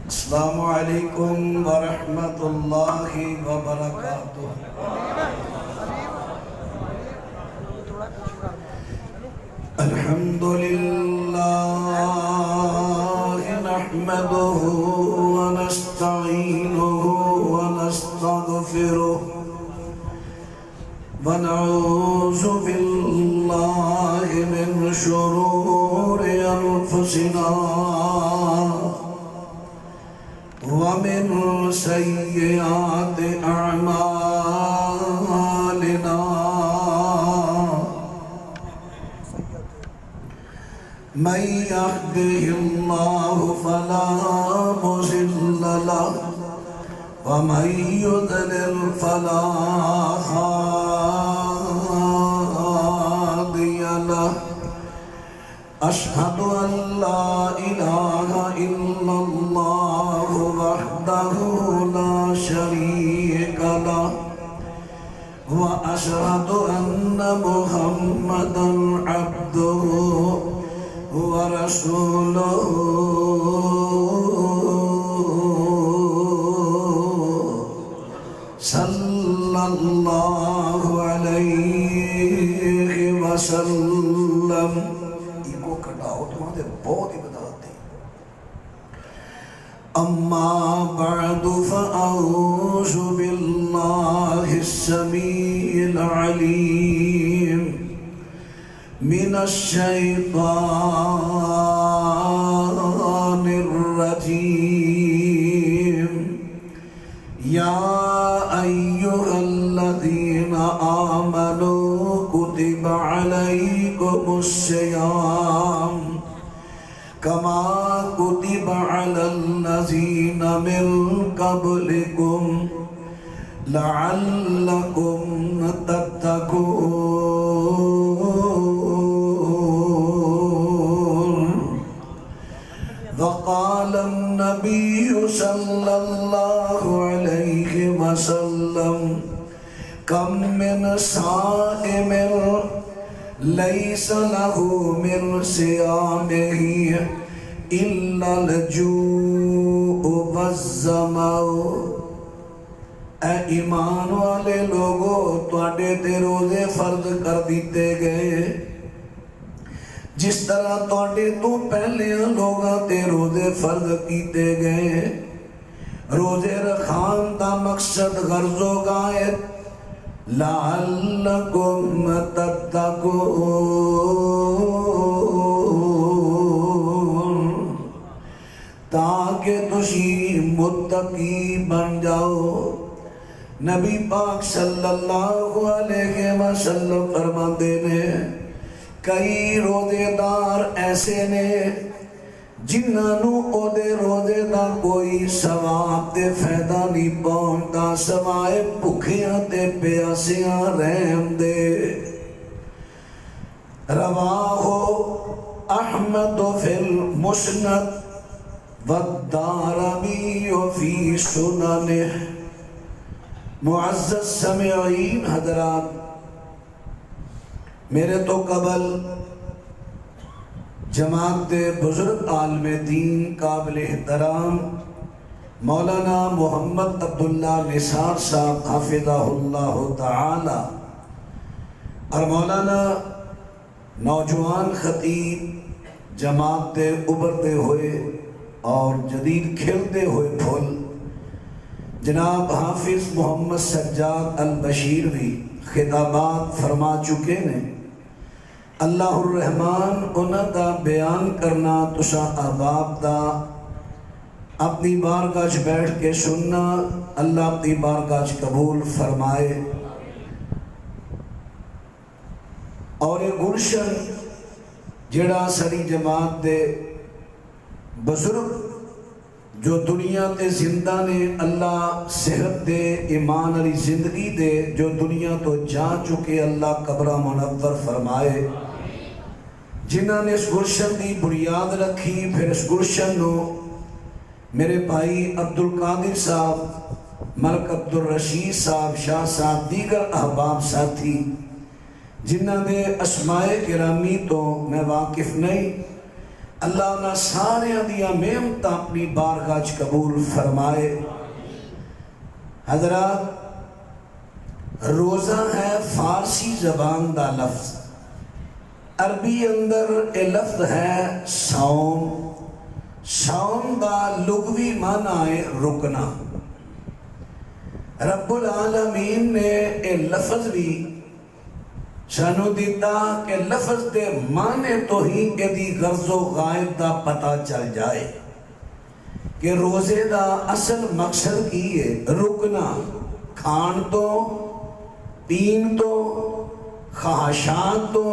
السلام علیکم ورحمۃ اللہ وبرکاتہ۔ الحمد للہ نحمده ونستعینه ونستغفره ونعوذ باللہ من شرور انفسنا ومن سیئات اعمالنا من يهده الله فلا مضل له ومن يضلل فلا هادي له أشهد أن لا إله إلا الله وحده لا شريك له وأشهد أن محمدًا عبده ورسوله صلى الله عليه وسلم۔ اما بعد فاعوذ بالله السميع العليم من الشيطان الرجيم۔ يا أيها الذين آمنوا كتب عليكم الصيام كما كتب على الذين من قبلكم لعلكم تتقون۔ وقال النبي صلى الله عليه وسلم كم من صائم ليس له من صيامه إلا الجوع والظمأ۔ اے ایمان والے لوگو، تواڈے تے روزے فرض کر دیتے گئے جس طرح تواڈے تو پہلے لوگاں تے روزے فرض کیتے گئے۔ روزے رکھان دا مقصد غرض و غایت لعلکم تتقون، تاکہ تسی متقی بن جاؤ۔ نبی پاک صلی اللہ علیہ وسلم فرماتے نے کئی روزے دار ایسے نے جنہاں نو او دے روزے دا کوئی ثواب تے فائدہ نہیں پہنچدا سوائے بھکھیاں تے پیاسیاں رہن دے۔ رواہ احمد فی المسند والدارمی فی سننہ۔ معزز سامعین حضرات، میرے تو قبل جماعت بزرگ عالم دین قابل احترام مولانا محمد عبداللہ نثار صاحب حفظہ اللہ تعالی اور مولانا نوجوان خطیب جماعت ابھرتے ہوئے اور جدید کھلتے ہوئے پھول جناب حافظ محمد سجاد البشیر بھی خطابات فرما چکے نے۔ اللہ الرحمن انہاں دا بیان کرنا تسا احباب دا اپنی بارگاہ چ بیٹھ کے سننا اللہ اپنی بارگاہ چ قبول فرمائے۔ اور یہ گلشن جڑا ساری جماعت دے بزرگ جو دنیا تے زندہ نے اللہ صحت دے ایمان علی زندگی دے جو دنیا تو جا چکے اللہ قبرہ منور فرمائے۔ جنہاں نے اس گلشن دی بنیاد رکھی پھر اس گلشن نو میرے بھائی عبدالقادر صاحب ملک عبدالرشید صاحب، شاہ صاحب، دیگر احباب ساتھی جنہ دے اسماء گرامی تو میں واقف نہیں، اللہ نہ سارے دیا محنت اپنی بارگاہ وچ قبول فرمائے۔ حضرات، روزہ ہے فارسی زبان دا لفظ، عربی اندر اے لفظ ہے صوم۔ صوم دا لغوی معنی ہے رکنا۔ رب العالمین نے اے لفظ بھی سانو دیتا کہ لفظ دے معنی تو ہی ایدی غرض و غائب دا پتہ چل جائے کہ روزے دا اصل مقصد کی ہے رکنا، کھان تو، پین تو، خواہشات تو،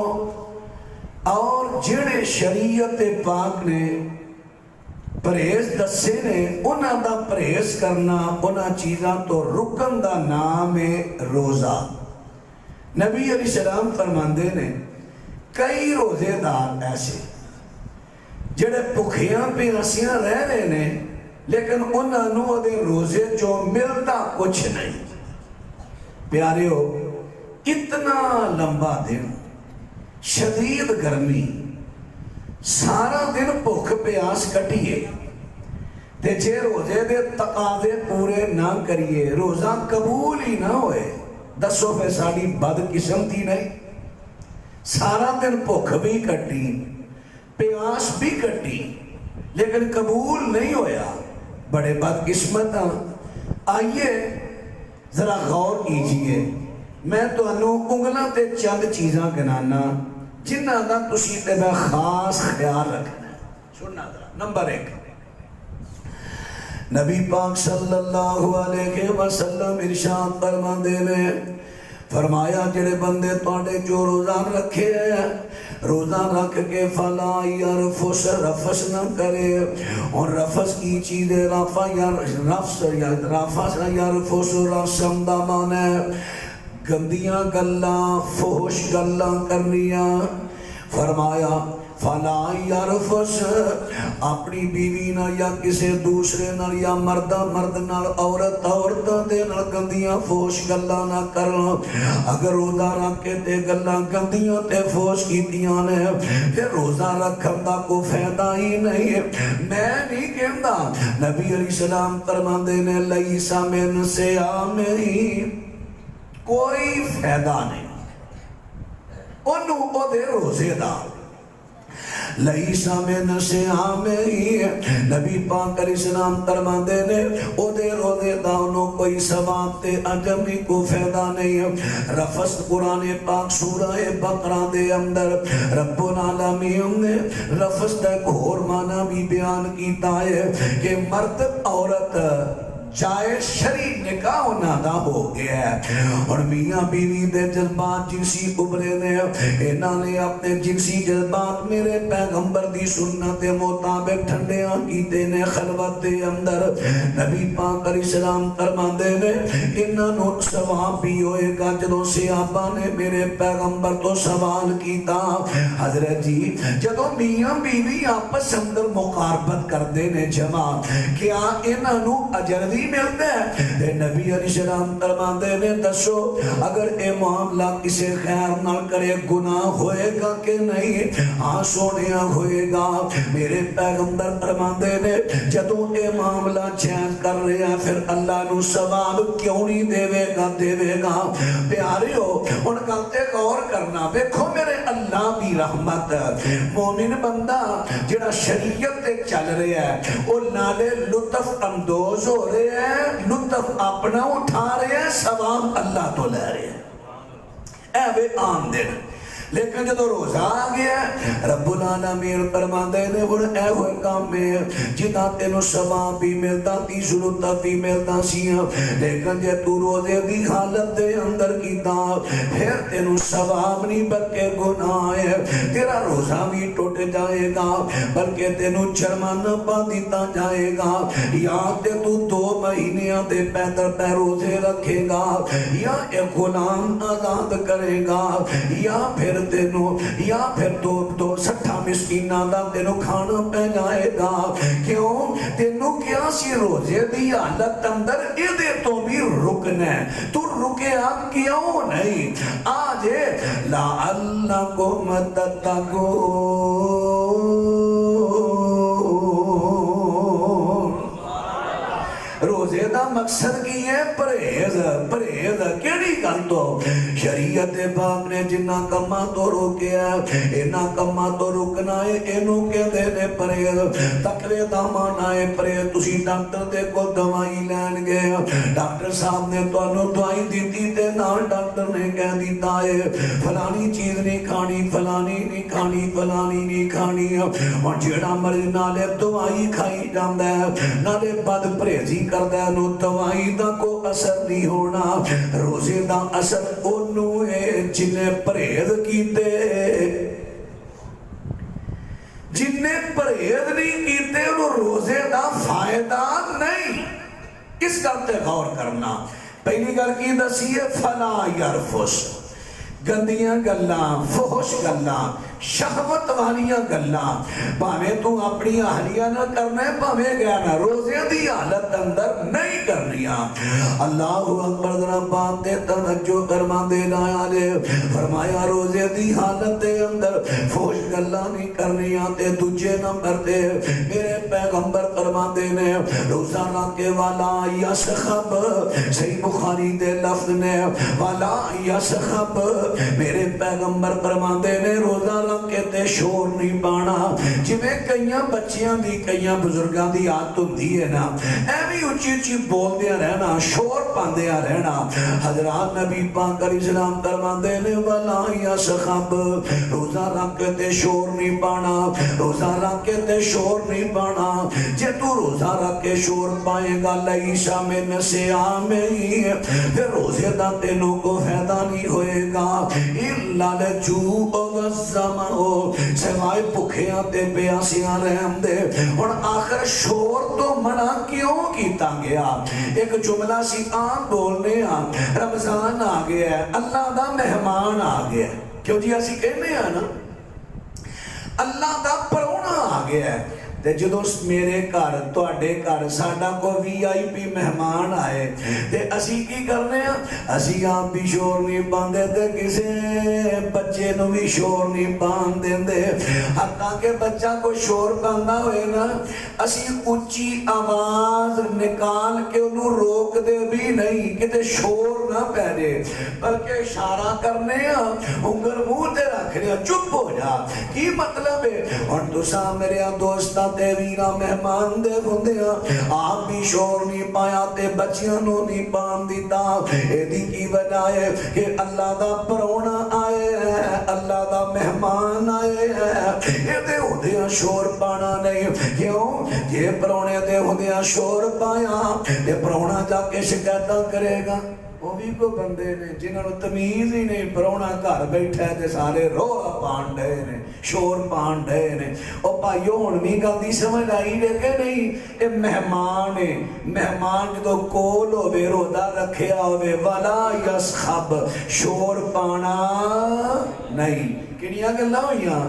اور جڑے شریعت پاک نے پرہیز دسے نے انہاں دا پرہیز کرنا، انہاں چیزاں تو رکن دا نام ہے روزہ۔ نبی علیہ السلام فرماندے نے کئی روزے دار ایسے جڑے بھکھیاں پیاسیاں رہ رہے نے لیکن انہاں نو دے روزے جو ملتا کچھ نہیں۔ پیاریو، اتنا لمبا دن، شدید گرمی، سارا دن بھوک پیاس کٹیے تے جے روزے دے تقاضے پورے نہ کریے، روزہ قبول ہی نہ ہوئے، دسو پہ ساڑی بد قسمتی نہیں۔ سارا دن بھوک بھی کٹی، پیاس بھی کٹی، لیکن قبول نہیں ہویا، بڑے بد قسمت ہاں۔ آئیے ذرا غور کیجئے، میں تو انہوں انگلہ تے چند چیزاں گنانا جنہ دا تسی تے میں خاص خیال رکھنا ہے۔ سننا ذرا، نمبر 1، نبی پاک صلی اللہ علیہ وسلم ارشاد فرماندے نے فرمایا جڑے بندے تواڈے جو روزان رکھے ہیں، روزہ رکھ کے فلا یرفس، رفس نہ کرے، اور رفس کی چیز ہے رفس یرفس رسم دا مانا ہے گندیاں گلاں، فحش گلاں کرنیاں۔ فرمایا فلا یرفس، اپنی بیوی نہ یا کسی دوسرے نہ یا مرد نال، عورت دے نال گندیاں فحش گلاں نہ کرنا۔ اگر روزہ رکھ کے تے گلاں گندیاں تے فحش کیتیاں نے پھر روزہ رکھن دا کوئی فائدہ ہی نہیں ہے۔ میں نہیں کہندا، نبی علیہ السلام فرماندے نے لیس من صیام، کوئی فائدہ نہیں انہوں او دے روزے دا، لیسا من صیام ہی، نبی پاک علیہ السلام فرماندے نے او دے روزے دا انہوں کوئی ثواب تے اجر نہیں، کوئی فائدہ نہیں۔ رفس قرآن پاک سورہ بقرہ دے اندر رب العالمین نے رفس دا ایک اور معنی بھی بیان کیتا ہے کہ مرد عورت چاہے شرعی نکاح ہونا دا ہو گیا ہے اور میاں بیوی دے جذبات جنسی ابھرے نے، انہاں نے اپنے جنسی جذبات میرے پیغمبر دی سنت مطابق ٹھنڈیاں کیتے نے خلوت دے اندر۔ نبی پاک علیہ السلام فرماندے نے انہاں نو ثواب بھی ہوئے گا۔ جدوں صحابہ نے میرے پیغمبر تو سوال کیتا حضرت جی جدوں میاں بیوی آپس اندر مقاربت کر دے نے جماعت، کیا انہاں نو اجر بھی ملتا ہے؟ تے نبی علیہ السلام فرماندے نے دسو اگر اے معاملہ کسی خیر نہ کرے گناہ ہوئے گا کہ نہیں؟ ہاں سونیا ہوئے گا۔ میرے پیغمبر فرماندے نے جدوں اے معاملہ چینج کر رہے ہیں پھر اللہ نو ثواب کیوں نہیں دے گا؟ پیاریو ان گلتے غور کرنا، دیکھو میرے اللہ بھی رحمت، مومن بندہ جڑا شریعت تے چل رہا ہے وہ نالے لطف اندوز ہو رہے ہیں، لطف اپنا اٹھا رہے ہیں، ثواب اللہ تو لے رہے ہیں۔ اے وے عام دن، لیکن جدو روزہ آ گیا رب العالمین فرماندے نے ہن اے ہوئے کام میں جدا تینوں ثواب بھی ملتا تی ضرورت بھی ملتا سی، لیکن جے تو روزے دی حالت دے اندر کیتا پھر تینوں ثواب نہیں بلکہ گناہ ہے، تیرا روزہ بھی ٹوٹ جائے گا بلکہ تینوں جرمانہ پا دیتا جائے گا، یا تے تو 2 مہینے دے پیدر پہ روزے رکھے گا، یا ایک غلام آزاد کرے گا، یا پھر تینوں یا پھر دو 60 مسکیناں دا تینوں کھانا پہ جائے گا. کیوں؟ تینوں کیا سی روزے دی حالت اندر ایدے تو بھی رکنا ہے. تو رکیا کیوں نہیں؟ آج لعلکم تتقون. روزے دا مقصد کی ہے پرہیز. پرہیز کیڑی گل تو شریعت پاک نے جنہ کما تو روکیا اینا کما تو رکنا ہے. اینو کہندے نے پرہیز. تقوی دا معنی ہے پرہیز. تسی ڈاکٹر دے کو دوائی لین گئے, ڈاکٹر صاحب نے تانوں دوائی دتی تے نال ڈاکٹر نے کہہ دیتا ہے فلانی چیز نہیں کھانی, فلانی نہیں کھانی, فلانی نہیں کھانی. اور جیڑا مریض نالے دوائی کھائی جاندا ہے نالے بد پرہیزی کردا ہے, نو دوائی دا کو اثر نہیں ہونا. روزے دا اثر اونوں ہے جنہیں پرہیز کیتے. جنہیں پرہیز نہیں کیتے انہوں روزے دا فائدہ نہیں. اس گل تے غور کرنا. پہلی گل کی دسی ہے فلا یرفس, گندیاں گلاں, فحش گلاں, شہوت والیاں گلاں بھاویں تو اپنی اہلیہ نہ کرنا ہے بھاویں گیا نہ روزے دی حالت اندر نہیں کرنیاں. اللہ اکبر. ذرا بات تے توجہ فرما دے لایا نے فرمایا روزے دی حالت دے اندر فحش گلاں نہیں کرنیاں. تے دوجے نمبر تے میرے پیغمبر فرما دے نے روزہ رکھے والا یسخب, صحیح بخاری دے لفظ نے والا یسخب, میرے پیغمبر فرما دے نے روزہ کے تے شور نہیں پانا. جویں کئیاں بچیاں دی کئیاں بزرگاں دی عادت ہوندی ہے نا ایویں اونچی اونچی بولدیاں رہنا, شور پاندیاں رہنا. حضرات نبی پاک علیہ السلام فرماندے نے ولا یسخب, روزہ رکھ کے تے شور نہیں پانا, روزہ رکھ کے تے شور نہیں پانا. جے تو روزہ رکھ کے شور پائے گا لیسا من صیام, پھر روزے دا تینوں کو فائدہ نہیں ہوئے گا الا الجوع والظما, سوائے بھکھیاں تے پیاسیاں رہن دے. اور آخر شور تو منع کیوں کیتا گیا؟ ایک جملہ سی عام بولنے رمضان آ گیا ہے, اللہ دا مہمان آ گیا ہے. کیوں جی اسی کہنے ہیں نا اللہ دا پرونا آ گیا ہے. تے جدوں میرے گھر تواڈے گھر ساڈا کو وی آئی پی مہمان آئے تے اسی کی کرنے ہیں؟ اسی آپ بھی شور نہیں پاندے تے کسے بچے نو بھی شور نہیں پان دیندے. حتیٰ کہ بچہ کو شور پاندا ہوئے نا اسی اونچی آواز نکال کے انہوں روک دے بھی نہیں کہ شور نہ پہنے, بلکہ اشارہ کرنے ہیں, انگر منہ تے رکھنے ہیں, چپ ہو جا. کی مطلب ہے؟ اور تسا میرے دوستاں تے ویرا مہمان دے ہوندیاں آپ بھی شور نہیں پایا تے بچیاں نو نہیں پان دیتا. ایدی کی وجہ ہے کہ اللہ دا پرونا آئے ہے, اللہ دا مہمان آئے ہے, ایدے ہوندیاں شور پانا نہیں. کیوں؟ یہ پرونے دے ہوندیاں شور پایا تے پرونا جا کے شکایتاں کرے گا. وہ بھی کو بندے نے جنہوں نے تمیز ہی نہیں, پرونا گھر بیٹھا ہے تے سارے روح پان ڈے نے, شور پان ڈے نے. او بھائیو ہن بھی گل دی سمجھ آئی دے کہ نہیں؟ اے مہمان ہے, مہمان جدو کول ہوے روزہ رکھیا ہوے ولا یسخب, شور پانا نہیں. کہڑیاں گلاں ہوئیاں؟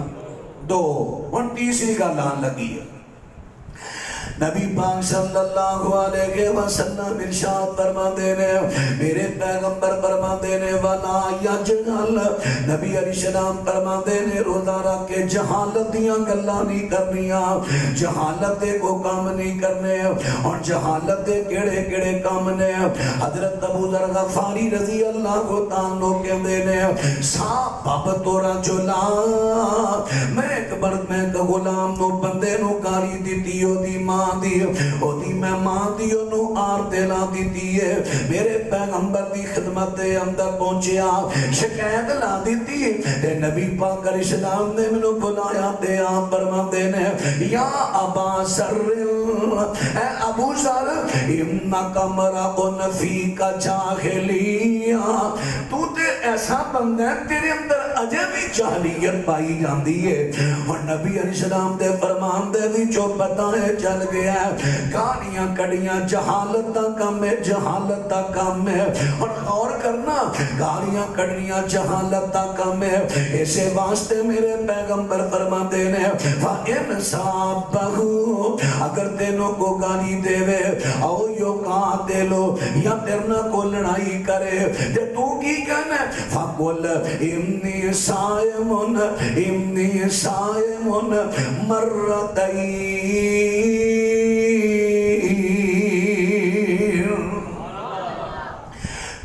دو. ہن تیسری گل آن لگی ہے. نبی پاک صلی اللہ علیہ وسلم ارشاد فرماندے نے, میرے پیغمبر فرماندے نے ولا یجعل, نبی علیہ السلام فرماندے نے روزہ رکھ کے جہالت دیاں گلاں نہیں کرنیاں, جہالت دے کو کام نہیں کرنے. اور جہالت دے کیڑے کیڑے کام نے؟ حضرت ابو ذر غفاری رضی اللہ عنہ کہندے نے صحابہ رجلا, میں ایک غلام نو بندے نو گالی دتی دی ماں دی, دی میں ماں دی انو آر دلا دیتی ہے. میرے پیغمبر دی خدمت دے اندر پہنچیا, شکایت لا دیتی ہے. نبی پاک علیہ السلام نے منو بلایا تے آپ فرماندے نے یا ابا ذر, اے ابو ذر انکا مرء فیک جاہلیہ, تو تے ایسا بندہ ہے تیرے اندر اجے بھی جاہلیت پائی جاندی ہے. اور نبی علیہ السلام دے فرمان دے بھی جو بتائے چل گیا ہے, گالیاں کڑیاں, جہالت دا کم ہے, جہالت دا کم ہے. اور غور کرنا گالیاں کڑنیاں جہالت دا کم ہے اسے واسطے میرے پیغمبر فرماتے ہیں فَإِنْ صَابَّهُ اگر تینوں کو گالی دے وے او یو کہاں دے لو یا تیرنا کو لڑائی کرے تے تو کی کہنا فَقُلْ إِنِّي صَائِمٌ مرتين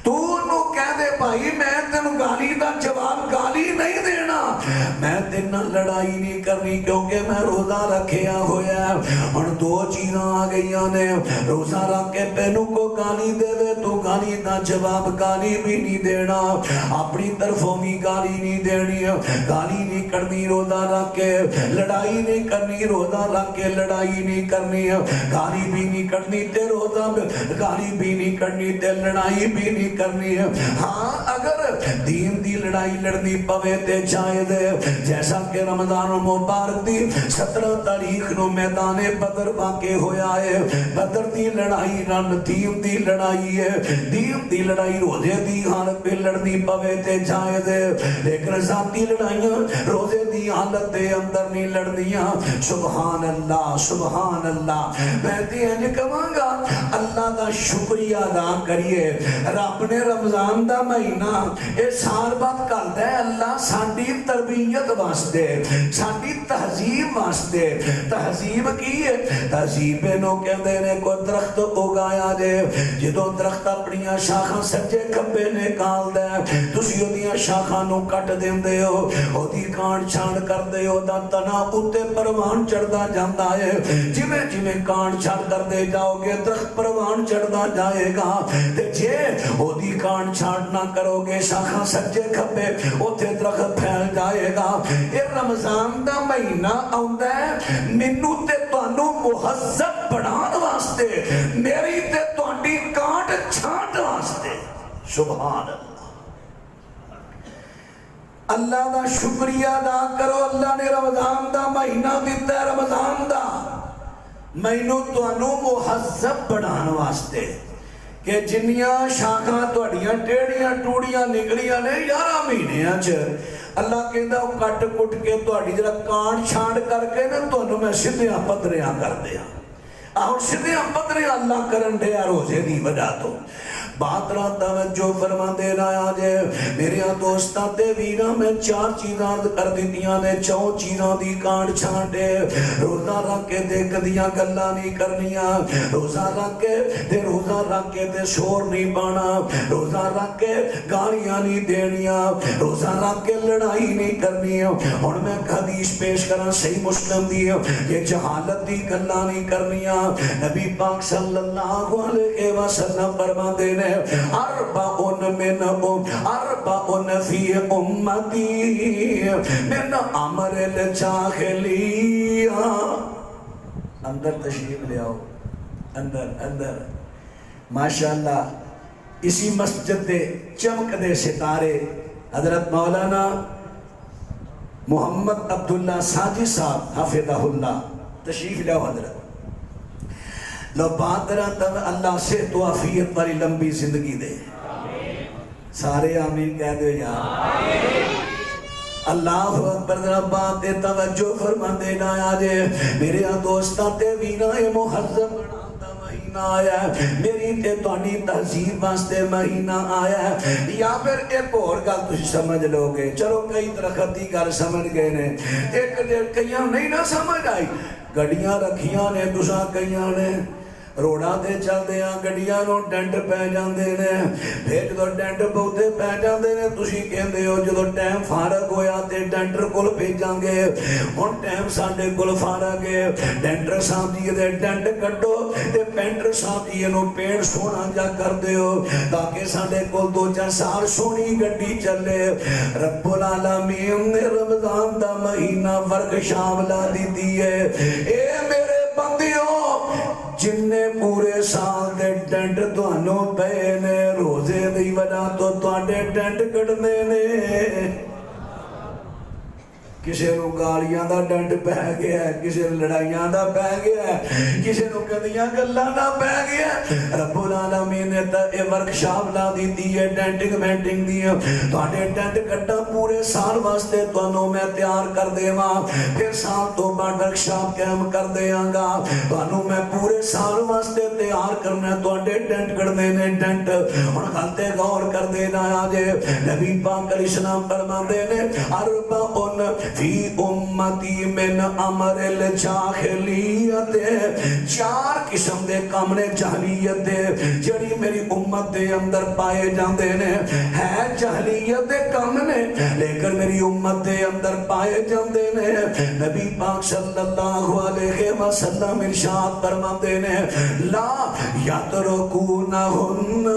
تو نو کہہ دے بھائی میں تینوں گالی دا جواب گالی نہیں دینا میں تینا لڑائی نہیں کرنی کیونکہ میں روزہ رکھیا ہویا اور دو چیزاں آ گئیاں نے روزہ رکھ کے پہنوں کو گالی دے دے تو گالی دا جواب گالی بھی نہیں دینا اپنی طرفوں بھی گالی نہیں دینی گالی نہیں کرنی روزہ رکھ کے لڑائی نہیں کرنی روزہ رکھ کے لڑائی نہیں کرنی گالی بھی نہیں کرنی تے روزہ گالی بھی نہیں کرنی تے لڑائی بھی نہیں کرنی ہاں اگر دین دی لڑائی لڑنی پوے تے جائز ہے جیسا کہ رمضان مبارک دی 17 تاریخ نو میدان بدر واقع ہویا ہے بدر دی لڑائی رن دین دی لڑائی ہے دین دی لڑائی روزے دی حالت پہ لڑنی پوے تے جائز ہے لیکن ذاتی لڑائیاں روزے دی حالت دے اندر نہیں لڑنیاں سبحان اللہ میں تین کہاں گا اللہ دا شکریہ ادا کریے رب نے رمضان دا مہینہ اے سال بعد کرتا ہے اللہ ساڈی تربیت واسطے ساڈی تہذیب واسطے تہذیب کی ہے تہذیب نو کہندے نے کوئی درخت اگایا جے جدوں درخت اپنی شاخاں سجے کھبے نکالدا ہے تسی اودیاں شاخاں نو کٹ دیندے ہو اودی کانڈ چھانڈ کردے ہو دا تنا اوتے پروان چڑھدا جاندا ہے جویں جویں کانڈ چھانڈ کردے جاؤ گے درخت پروان چڑھدا جائے گا تے جے اودی کانڈ چھانڈ نہ کرو گے شاخاں سجے کھبے اوتھے درخت پھیل جائے گا اے رمضان دا مہینہ آندا ہے مینوں تے تانوں مہذب بنان واسطے میری تے تہاڈی کانڈ چھانڈ واسطے سبحان اللہ دا شکریہ ادا کرو اللہ نے رمضان دا مہینہ دیتا ہے رمضان دا مینوں تانوں مہذب بنان واسطے کہ جنیاں شاخاں توڑیاں ٹیڑیاں ٹوڑیاں نکلیاں نے 11 مہینیاں چ اللہ کہندا او کٹ کٹ کے تہاڈی جڑا کانڈ چھانڈ کر کے نا تانوں میں سیدھیاں پتریاں کر دیاں اور سیدھیاں پتریاں اللہ کرن دے روزے دی وجہ تو بات رات توجہ فرما دینا آجے میرے دوستاں تے ویراں میں 4 چیزاں کر دیتیاں نے 4 چیزاں دی کانڈ چھانڈے روزہ رکھ کے تے کدیاں گلاں نہیں کرنیاں روزہ رکھ کے تے شور نہیں پانا روزہ رکھ کے گالیاں نہیں دینیاں روزہ رکھ کے لڑائی نہیں کرنی ہن میں حدیث پیش کراں صحیح مسلم دی یہ جہالت دی گلاں نہیں کرنیاں نبی پاک صلی اللہ علیہ وسلم فرماتے ہیں اربعون فی امتی من امر الجاہلیہ اندر تشریف لے آؤ اندر ماشاءاللہ اسی مسجد دے چمک دے ستارے حضرت مولانا محمد عبداللہ ساجد صاحب حفظہ اللہ تشریف لے آؤ حضرت لو بادرات اللہ سے تو عافیت والی لمبی زندگی دے سارے آمین کہہ دو یا اللہ اکبر ذرا بات دے توجہ فرما دینا آجے میرے دوستاں تے وینا محرم بناتا مہینہ آیا ہے میری تے توانی تہذیب واسطے مہینہ آیا ہے یا پھر ایک اور گل تجھ سمجھ لو گے چلو کئی درختی گل سمجھ گئے نے ایک کئیاں نہیں نہ سمجھ آئی گڑیاں رکھیاں نے دوسرا کئیاں نے روڑا دے چل دیا گڑیاں نو ڈنڈ پہ جاندے نے پھر جدو ڈنڈ بہتے پہ جاندے نے تسی کہندے ہو جدو ٹائم فارغ ہویا تے ڈنڈر کول بھیجاں گے ہن ٹائم ساڈے کول فارغ ہے ڈنڈر صاحب جی دے ڈنڈ کڈو تے پینٹر صاحب جی نو پینٹ سونا جا کر دیو تاکہ ساڈے کول 2-4 سال سونی گڈی چلے رب العالمین نے رمضان دا مہینہ ورکشاپ لا دتی ہے اے میرے بندیوں جن نے پورے سال دے ڈنڈ توانوں پے نے روزے دی وجہ تو تواڈے ڈنڈ کڈنے نے کسی نو گالیاں دا ڈنڈ پہ گیا ہے، کسی نو لڑائیاں دا پہ گیا ہے، کسی نو گندیاں گلاں دا پہ گیا ہے۔ رب العالمین نے تا اے ورکشاپ لا دیتی ہے ڈینٹنگ مینٹنگ دی، تواڈے ڈنڈ کٹا پورے سال واسطے تانوں میں تیار کر دیواں، پھر سال تو بعد ورکشاپ قائم کر دیاں گا، تانوں میں پورے سال واسطے تیار کرنا تواڈے ڈنڈ کڑنے نے ڈنڈ۔ ہن غلطے غور کر دینا آجے نبی پاک علیہ السلام فرماندے نے اربعن فی امتی من امر الجاہلیت، چار قسم دے کام نے جاہلیت دے جڑی میری امت دے اندر پائے جاندے نے، ہے جاہلیت دے کام نے لیکن میری امت دے اندر پائے جاندے نے۔ نبی پاک صلی اللہ علیہ وسلم ارشاد فرماندے نے لا یترکونہن،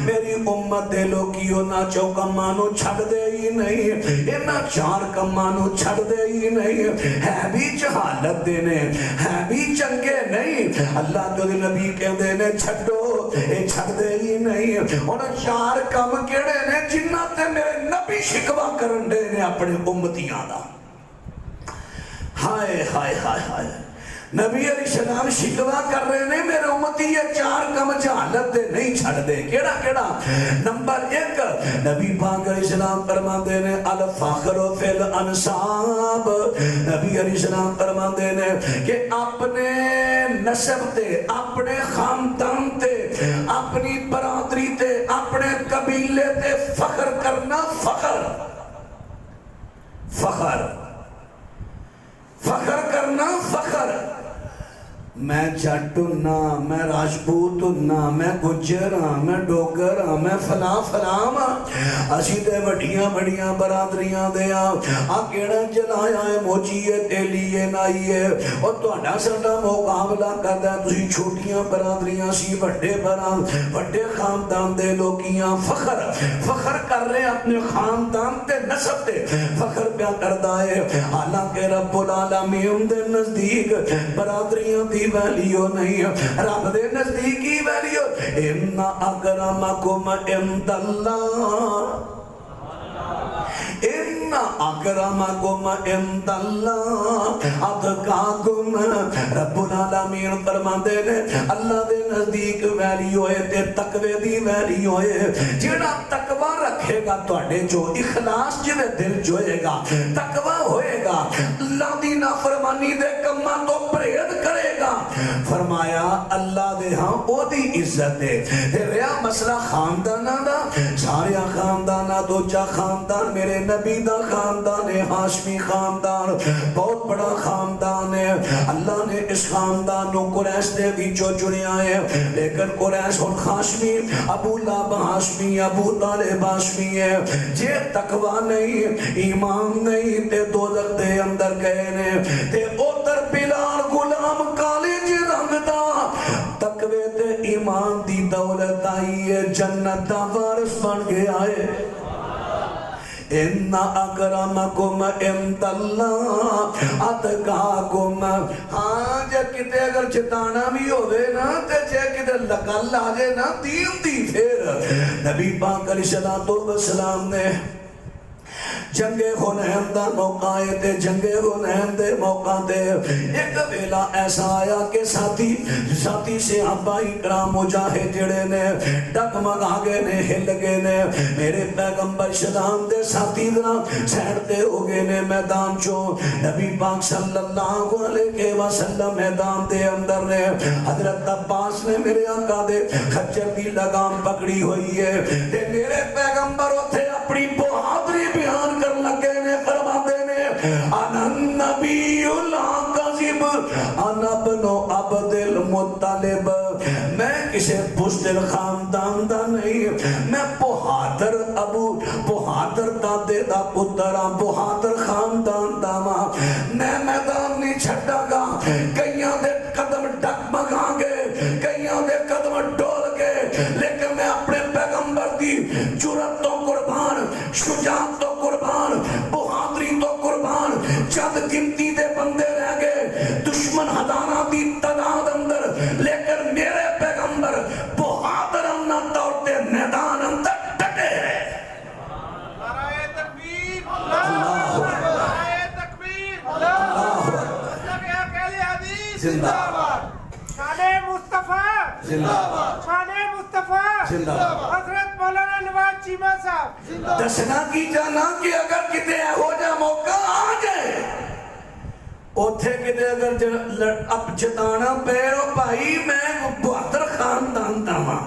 میری امت دے لوگیوں نہ چو کماں نو چھڑ دے ہی نہیں، انہاں چار کماں نو چھڑ دے ہی نہیں، ہے بھی جہالت دینے ہے بھی چنگے نہیں، اللہ تو نبی کہندے نے چھڑو اے چھڑ دے ہی نہیں۔ انہاں چار کم کیڑے نے جنہاں تے میرے نبی شکوا کرن دے نے اپنے امتیاں دا۔ ہائے ہائے ہائے ہائے، نبی علیہ السلام شکوا کر رہے نے میرے امتی یہ چار کم جہالت دے نہیں چھڑ دے۔ کیڑا کیڑا؟ نمبر ایک، نبی پاک علیہ السلام فرماندے نے الفخر فی الانساب، نبی علیہ السلام فرماندے نے کہ اپنے نسب تے، اپنے خاندان تے، اپنی برادری تے، اپنے قبیلے تے فخر کرنا، فخر فخر فخر کرنا، فخر میں جٹ ہوں، میں راجپوت ہوں، میں گجر ہوں، میں ڈوگر ہوں، میں فلاں فلاں، اسی تے وڈیاں بڑیاں برادریاں دے آ کیڑا جلایا ہے موچیے تیلیے نائیے، اور تہاڈا ساڈا مقابلہ کردا ہے تسی چھوٹیاں برادریاں سی بڑے بڑے خاندان دے لوکیاں، فخر فخر کر رہے اپنے خاندان تے نسب تے فخر پیا کردا ہے، حالانکہ رب العالمین دے نزدیک برادریاں دی ویلیو نہیں، رب دے نزدیکی ویلیو ان اکرمکم عند اللہ، ان اکرمکم عند اللہ اتقاکم، رب العالمین فرماندے نے اللہ دے نزدیک ویلیو ہے تے تقوی دی ویلیو ہے، جڑا تقوی رکھے گا تواڈے جو اخلاص جدے دل جوئے گا، تقوی ہوئے گا، اللہ دی نافرمانی دے کماں تو پرہیز کرے گا، فرمایا اللہ دے ہاں او دی عزت ہے۔ رہا مسئلہ خاندانہ دا، سارے خاندانہ تو چا خاندان میرے نبی دا خاندان ہے، ہاشمی خاندان بہت بڑا خاندان ہے، اللہ نے اس خاندان نو قریش دے وچوں چنیا ہے، لیکن قریش اور ہاشمی، ابو لہب ہاشمی، ابو طالب ہاشمی ہے، جے تقوی نہیں ایمان نہیں تے دوزخ دے اندر گئے نے، تے اوتر بلال غلام کالج رنگ دا، تقوی تے ایمان دی دولت آئی ہے، جنت دا وارث بن گیا ہے۔ ان اکرمکم عند اللہ اتقاکم، ہاں جے کتے اگر چتانا بھی ہوئے نا تے جے کتے لکل آجے نا دین دی، پھر نبی پاک علیہ السلام نے جنگ حنین دا موقع ہے تے جنگ حنین دے موقع تے ایک ویلا ایسا آیا کہ ساتھی سے آبائی کرام مجاہد جڑے نے ڈگمگ آگے نے ہل گئے نے، میرے پیغمبر اسلام دے ساتھی دنا سیڑتے ہو گئے نے میدان چو، نبی پاک صلی اللہ علیہ وسلم میدان دے اندر نے، حضرت عباس نے میرے آقا دے خچر دی لگام پکڑی ہوئی ہے، تے میرے پیغمبر اتھے اپنی بہادری بیان کر لگے نے، فرماتے نے انا النبی لا کذب انا ابن عبد المطلب، میں کسی بزدل خاندان دا نہیں، میں بہادر دادے دا پتر ہاں، بہادر خاندان دا ماں، میں میدان نہیں چھڑا گا، کئیاں دے قدم ڈگمگاں گے، کئیاں دے قدم ڈول گے، لیکن میں اپنے پیغمبر دی جرات تو قربان، شجاعت تو قربان، بہادری تو قربان، چند گنتی دے بندے رہ گئے دشمن ہزارہ دی تعداد اندر، لیکن میرے پیغمبر بہادر امنا دوڑتے میدان اندر ڈٹے ہیں۔ نعرہ تکبیر، اللہ اکبر، زندہ باد، شان مصطفیٰ زندہ باد۔ حضرت مولانا نواز چیمہ صاحب دسنا کی جانا کہ اگر کتے ہو جا موقع آ جائے اوتھے کتے اگر اب جتانا پیرو بھائی میں بہتر خاندان داواں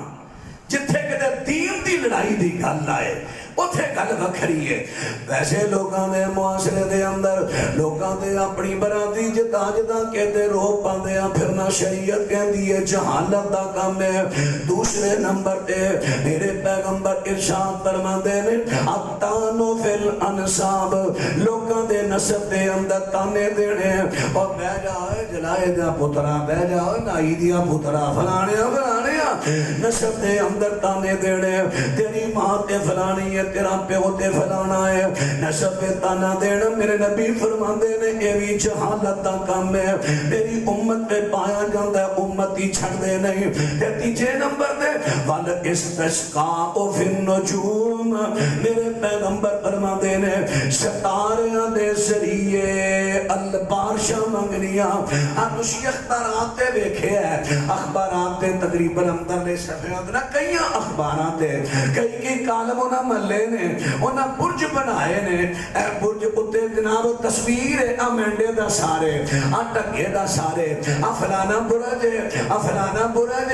جتھے کتے دین دی لڑائی دی گل آئے اوتھے گل وکھری ہے۔ ویسے لوگاں دے معاشرے دے اندر لوگاں دے اپنی برادری جتا جتا کہتے رو پاندے ہیں پھرنا شریعت کہندی ہے جہالت دا کام ہے۔ دوسرے نمبر تے میرے پیغمبر ارشاد فرماندے نے اتانو فی الانساب لوگاں دے نسب دے اندر تانے دینے اور بہ جاؤ جلائے دا پترا بہ جاؤ نائی دیا پترا فلانیا نسب دے اندر تانے دینے تیری ماں تے فلانی ہے تیرا پیو تے فلانا ہے نسب پہ تانا دینا میرے نبی فرماندے نے اے بھی جہالت دا کام ہے میری امت پہ پایا جاندہ ہے امتی چھڑ دے نہیں تے تیجے نمبر دے وَالْإِسْتَسْقَاءُ فِي النُّجُومِ میرے پیغمبر فرماندے نے ستاریاں دے ذریعے البارشہ منگنیاں تُشی اخبارات دے بیکھے ہے اخبارات دے تقریباً اندر لے سفید نہ کئی اخبارات دے کئی کالموں نہ ملے نے انہاں برج بنائے نے اے برج اتے جناب تصویر ہے مینڈے دا سارے ٹکے دا سارے فلانا برج فلانا برج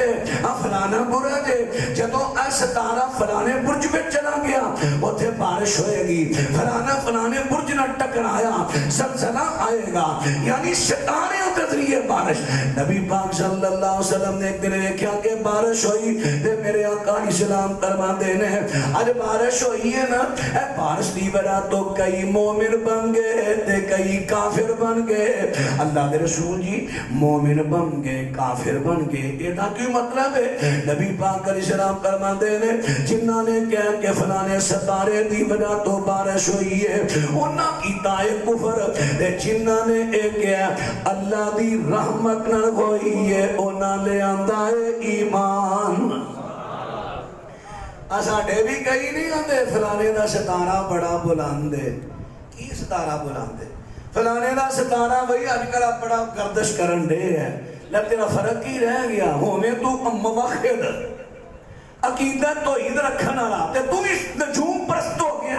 فلانا برج جدوں اے ستارہ فلانے برج میں چلا گیا اتھے بارش ہوئے گی فلانے برج نہ ٹکرایا زلزلہ آئے گا یعنی ستارے کے ذریعے بارش نبی پاک صلی اللہ علیہ وسلم نے ایک دن دیکھا کہ بارش ہوئی تے میرے آقا علیہ السلام فرما دینے آج بارش ہوئی ہے نا اے بارش دی وجہ تو کئی مومن بن گئے تے کئی کافر بن گئے اللہ دے رسول جی مومن بن گئے کافر بن گئے یہ دا کیوں مطلب ہے نبی پاک علیہ السلام فرما دینے جنہاں نے کہا کہ فلانے ستارے دی وجہ تو بارش ہوئی ہے انہاں کی تائے کفر تے جنہاں نے ایک کہا اللہ دی رحمت نہ ہوئی ہے انہاں لے آندہ ایمان ساڈے بھی کئی نہیں آندے فلانے دا ستارہ بڑا بلاندے کی ستارہ بلاندے فلانے دا ستارہ وہی آج کل بڑا گردش کرن دے ہے لیکن تیرا فرق ہی رہ گیا ہونے تو موحد عقیدت تو عید رکھنا رہا تے تو اس نجوم پرست ہو گیا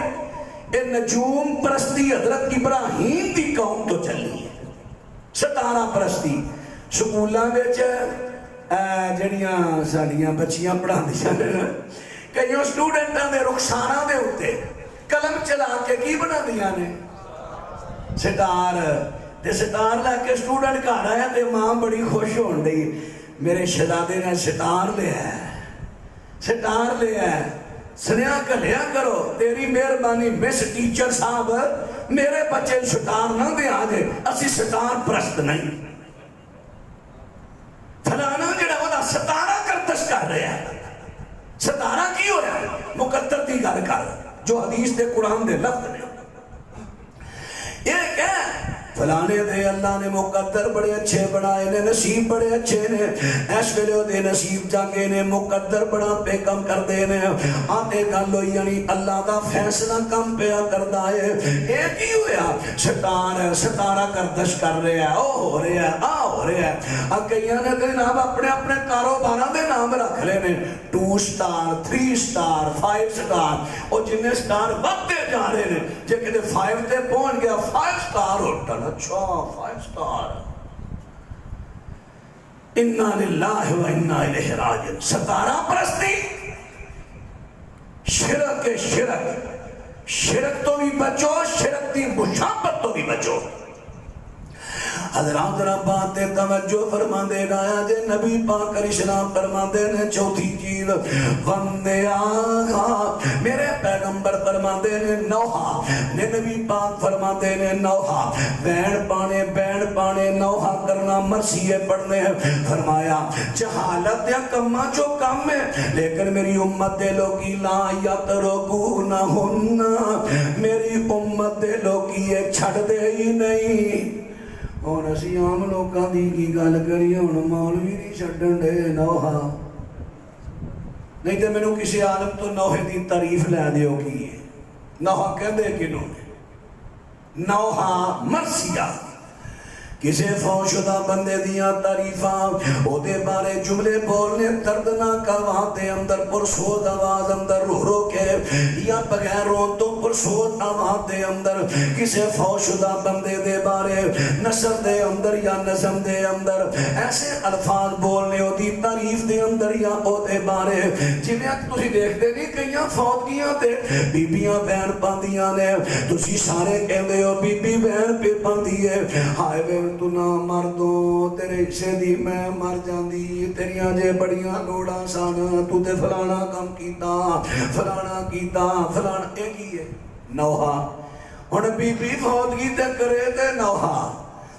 اے نجوم پرستی حضرت ابراہیم دی قوم تو چلی ہے ستارہ پرستی سکولاں وچ جڑیاں ساڈیاں بچیاں پڑھا دیا کئیوں سٹوڈنٹاں دے رخسانہ دے ہوتے قلم چلا کے کی بنا دیا نے ستار تے ستار لے کے سٹوڈنٹ گھر آیا تے ماں بڑی خوش ہون دی میرے شہزادے نے ستار لے ہے ستار لے ہے سنیا کلیا کرو تیری مہربانی مس ٹیچر صاحب میرے بچے ستار نہ دے آجے اسی ستار پرست نہیں فلانا جڑا وہاں ستارہ کردش کر رہے ہیں ستارہ کی ہو رہا ہے مقدر دی گل کر جو حدیث دے قرآن دے لفظ نے یہ کیا فلانے دے اللہ نے مقدر بڑے اچھے بڑھائے نے نصیب بڑے اچھے نے ایس ویلے دے نصیب جاگے نے مقدر بڑا پہ کم کر دے نے آتے گلو یعنی اللہ دا فیصلہ کم پہ کردہ ہے ایک ہی ہویا ستارہ کردش کر رہے ہیں او ہو رہے ہیں آ ہو رہے ہیں اب کئیاں نے دے نام اپنے کاروباراں دے نام رکھ لے نے 2 سٹار 3 سٹار 5 سٹار اور جنہیں سٹار بڑھتے جا رہے ہیں جے کہ 5 تے پہنچ گیا 5 سٹار ہوٹل اچھا 5 سٹار انا للہ و انا الیہ راجعون ستارہ پرستی شرک تو بھی بچو شرک دی مشابت تو بھی بچو حضرات ربات توجہ فرما دے گایا جے نبی پاک علیہ السلام فرما دے نے چوتھی چیز وندے آغا میرے پیغمبر فرما دے نے نوحا نے نبی پاک فرما دے نے نوحا بین پانے نوحا کرنا مرثیے پڑھنے فرمایا جہالت یا کما جو کم ہے لیکن میری امت دے لوگی لا یترکونہن میری امت دے لوگی یہ چھڑ دے ہی نہیں اور اسی عام لوگاں دی کی گل کری ہن مولوی نہیں چھڈن دے نوحا نہیں تے مینوں کسی عالم تو نوحے دی تعریف لے دیو کی ہے نوحا کہندے کنوں نے نوحا مرثیہ کسے فوشدہ بندے دیاں تعریفاں او دے بارے جملے بولنے دردناک آواز دے اندر پرسود آواز اندر رو رو کے یا بغیر رون تو پرسود آواز دے اندر کسے فوشدہ بندے دے بارے نثر دے اندر یا نظم دے اندر ایسے الفاظ بولنے او دی تعریف دے اندر یا او دے بارے جنہیں تسی دیکھ دے نہیں کئیاں فوتگیاں تے بیبیاں بہن پاندیاں نے تسی سارے کہندے ہو بی بی بہن پہ پاندی ہے ہائے وے تو نہ مر دو تیرے حصے دی میں مر جاندی تیریاں جے بڑیاں لوڑاں سان تو تے فلانا کم کیتا فلانا ایک ہی ہے نوحہ ہن بی بی فوتگی تے کرے تے نوحہ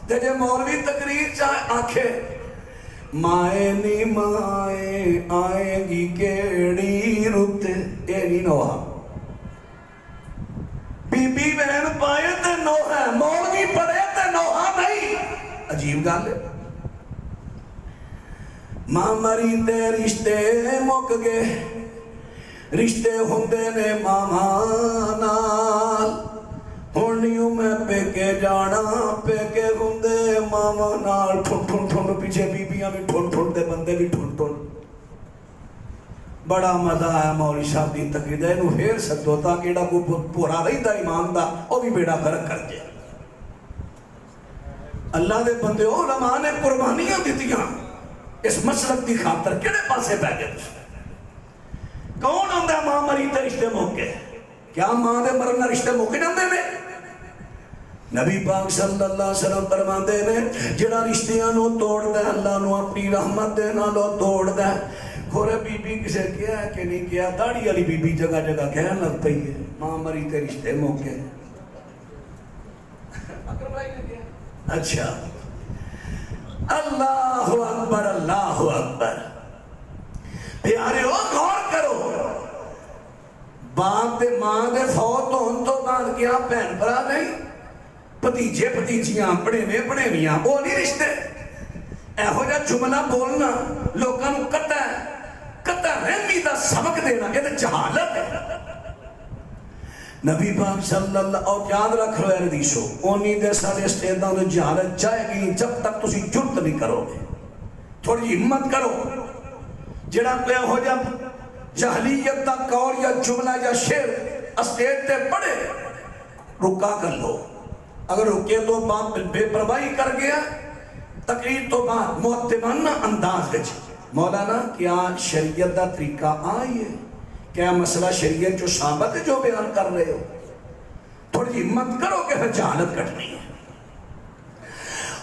تے جے مولوی تقریر چاہے آنکھے مائے نی مائے آئے گی کیڑی رت اے نی نوحہ بی بی بہن پائے تے نوحہ مولوی پڑھے تے نوحہ نہیں عجیب گل ہے ماں مری تے رشتے مک گئے رشتے ہوندے نے ماما نال ہونیوں میں پیکے جانا پیکے ہوندے ماما نال ٹھن ٹھن ٹھن پیچھے بیبیاں بھی ٹھن ٹھن دے بندے بھی ٹھن ٹھن بڑا مزہ آیا مولوی صاحب دی تقریر ہے انہوں پھیر سکتو تاکہ ایڈا کو پورا رہی دا ایمان دا وہ بھی بیڑا فرق کر جائے اللہ دے بندے علماء نے قربانیاں دیتیاں اس مسلک دی خاطر کیڑے پاسے پہ گئے کون ہوندہ ہے ماں مری تے رشتے موقع کیا ماں دے مرنا رشتے موقع نہ دے میں نبی پاک صلی اللہ علیہ وسلم فرمان دے نے جڑا رشتیاں نو توڑ دے اللہ نو اپنی رحمت دے نہ لو توڑ دے کھورے بی بی کسے کیا ہے کہ نہیں کیا داڑھی علی بی بی جگہ جگہ کہنے لگ پئی ہے ماں مری تے رشتے موقع اچھا اللہ اکبر پیارے ہو غور کرو باپ دے ماں دے فوت ہون تو بعد کیا بہن بھرا نہیں بھتیجے بھتیجیاں بڑے میاں وہ نہیں رشتے ایہو جا جملہ بولنا لوگاں نوں قطع رحمی دا سبق دینا یہ تو جہالت ہے نبی پاک صلی اللہ اور یاد رکھ رہے حدیثو اونی دے سارے استعداد و جہالت جائے گی جب تک تسی جرت نہیں کرو گے تھوڑی ہمت کرو جڑا پہ ہو جا جہلیت دا قول یا جملہ یا شعر اسٹیج تے پڑے رکا کر لو اگر رکے تو بات بے پرواہی کر گیا تقریر تو بات معتمانہ انداز وچ مولانا کیا شریعت دا طریقہ آئی ہے کیا مسئلہ شریعت جو ثابت ہے جو بیان کر رہے ہو تھوڑی ہمت کرو کہ جہالت کٹنی ہے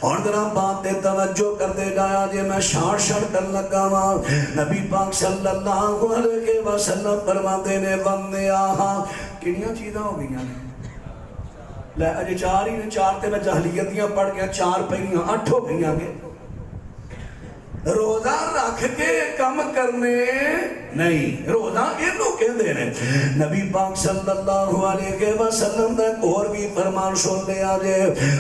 اور ذرا بات دے توجہ کر دے جایا جے میں شار کر لگا ہاں نبی پاک صلی اللہ علیہ وسلم فرماتے نے بندے آہا کنیاں چیزاں ہو گئیاں نے لے اجے چار ہی نے چار تے میں جہلیتیاں پڑھ گیا 4 پہیاں 8 ہو گئیاں گے روزہ رکھ کے کم کرنے نہیں روزہ انہوں کہہ دے رہے نبی پاک صلی اللہ علیہ وسلم نے اور بھی فرمان سن لے آجے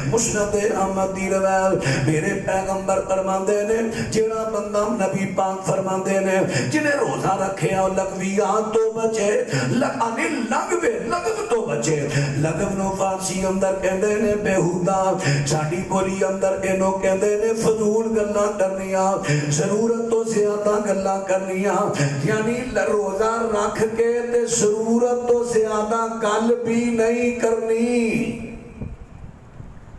مسند احمد دی روایت میرے پیغمبر فرمان دے نے جڑا بندہ نبی پاک فرمان دے نے جنہیں روزہ رکھے اور لغویات تو بچے لغو تو بچے لغو نو فارسی اندر کہہ دے نے بےہودہ ساڑی بولی اندر انہوں کہہ دے نے فضول گلہ کرنیا ضرورت تو زیادہ گلہ کرنیا یعنی روزہ رکھ کے تے ضرورت تو زیادہ گل بھی نہیں کرنی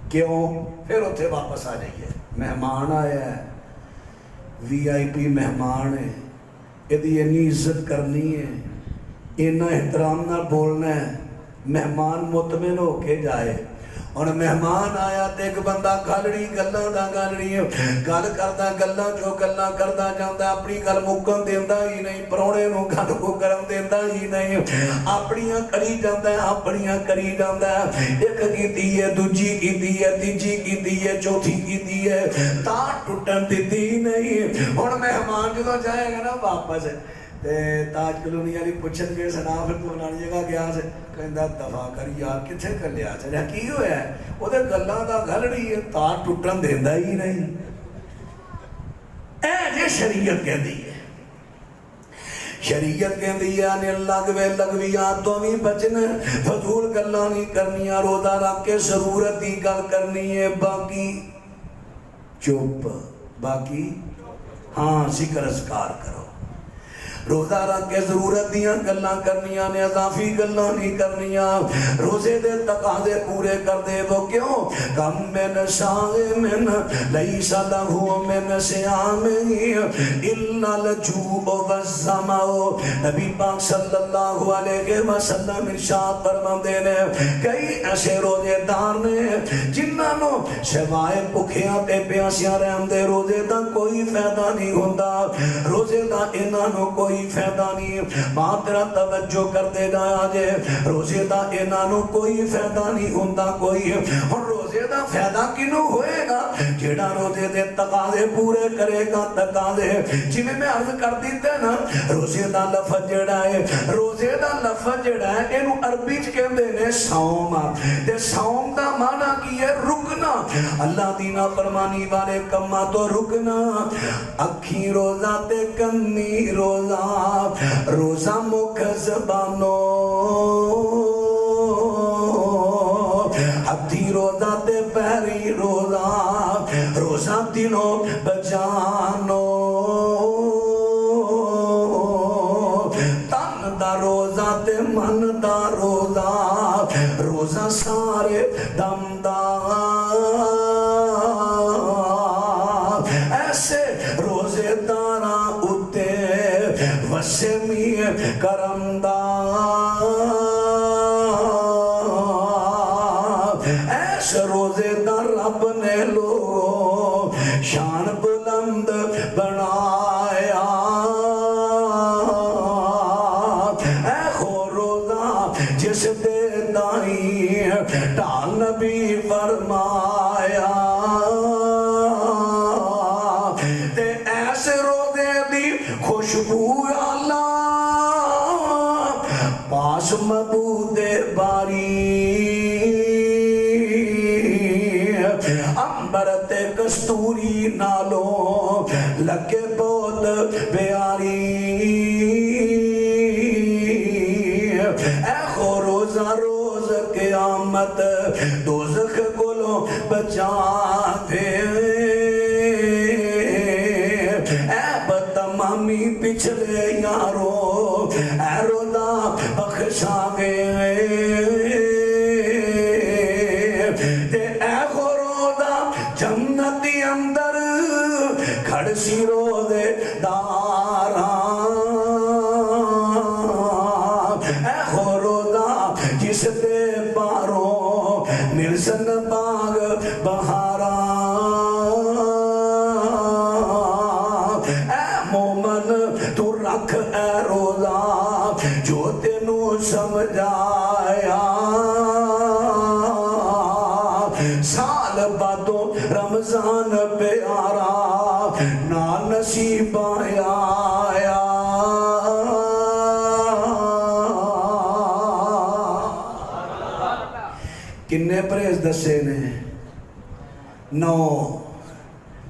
کیوں پھر اتھے واپس آ جائیے مہمان آیا ہے وی آئی پی مہمان ہے یہ انی عزت کرنی ہے اینا احترام نہ بولنا ہے مہمان مطمئن ہو کے جائے اور مہمان آیا تے ایک بندہ گھلڑی گلہ دا گھلڑی گل کردہ گلہ جو گلہ کردہ جاندہ اپنی گل مکن دیندہ ہی نہیں پروڑے نو گھل کو گرم دیندہ ہی نہیں اپنیاں کری جاندہ ایک کی دیئے دوجی کی دیئے تیجی کی دیئے چوتھی کی دیئے تا ٹوٹن دیتی نہیں اور مہمان جو جائے گا نا واپس تاج کلونی علی پوچھن کے سنا پھر تو بنانی جگہ گیا سے کہندہ دفاع کری یار کتھے کر لیا چاہے کی ہویا ہے وہ دے گلہ دا گھلڑی ہے تار ٹوٹن دیندہ ہی نہیں اے جے شریعت کہہ دی ہے شریعت کہہ دی ہے لغویات تو بھی بچنے فضول گلہ نہیں کرنی روزہ رکھ کے ضرورت دی گل کرنی ہے باقی چپ، باقی ہاں ذکر اذکار کرو. روزہ رکھ کے ضرورت دیاں گلاں کرنیاں نے، اضافی گلاں نہیں کرنیاں. روزے دے تقاضے پورے کر دے. وہ کیوں؟ کم من صائم لیس لہ من صیامہ الا الجوع والظمأ. نبی پاک صلی اللہ علیہ وسلم ارشاد فرماندے نے کئی ایسے روزے دار نے جنہاں نو سوائے بھکھیاں تے پیاسیاں رہن دے روزے دا کوئی فائدہ نہیں ہوندا. روزے دا انہاں نو کوئی فائدہ نہیں. ماں تیرا توجہ کر دے گا جے روزے دا انہاں کوئی فائدہ نہیں ہوندا کوئی. اور روزے دا فائدہ کینوں ہوئے گا؟ جیڑا روزے دے تقاضے پورے کرے گا. تقاضے جویں میں عرض کر دیتا نا، روزے دا لفظ جڑا ہے، روزے دا لفظ جڑا ہے اینو عربی چ کہندے نے صوم. تے صوم دا معنی کی ہے؟ رکنا. اللہ دی نافرمانی والے کماں تو رکنا. اکھی روزہ تے کنی روزہ، روزہ مکھ زبانو، ہتھی روزہ تے پیری روزہ، روزہ دلوں بجانو. تن دا روزہ تے من دا روزہ، روزہ سارے دم دا. ایسے روزے داراں وسمی کرم دا. ایسے روزے دا رب نے لو شان بلند بنایا. اے خو روزہ جس دے دائی ٹال نبی فرمایا. تے ایسے روزے دی خوشبو اللہ پاس مبود باری. امبرت کستوری نالوں لگے بہت پیاری. اے خو روزہ روز قیامت دوزخ کولوں بچا دے. تمامی پچھلے یارو اے روزہ بخشا گئے. تے اے خو روزہ جنتی اندر کھڑ سی روزے داراں. اے خو روزہ جس دے پاروں ملسن باغ بہاراں. تو رکھ اے روزہ جو تینوں سمجھایا. سال بعدوں رمضان پیارا نا نصیب آیا. کنے پریز دسے نے؟ 9.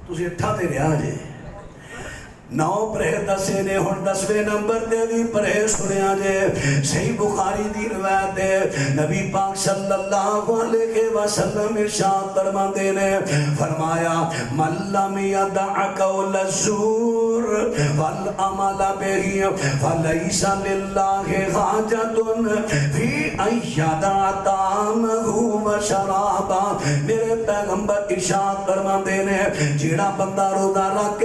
تسی اٹھا تے رہا جے 9 پرہیز دسے نے. ہن 10ویں نمبر دے بھی پرہیز سنیا جے. صحیح بخاری دی روایت ہے، نبی پاک صلی اللہ علیہ وسلم ارشاد فرماتے نے فرمایا من لم یدع قول الزور والعمل به فلیس للہ حاجۃ فی ان یدع طعامہ وشرابہ. میرے پیغمبر ارشاد فرماتے نے جیڑا بندہ روزہ رکھ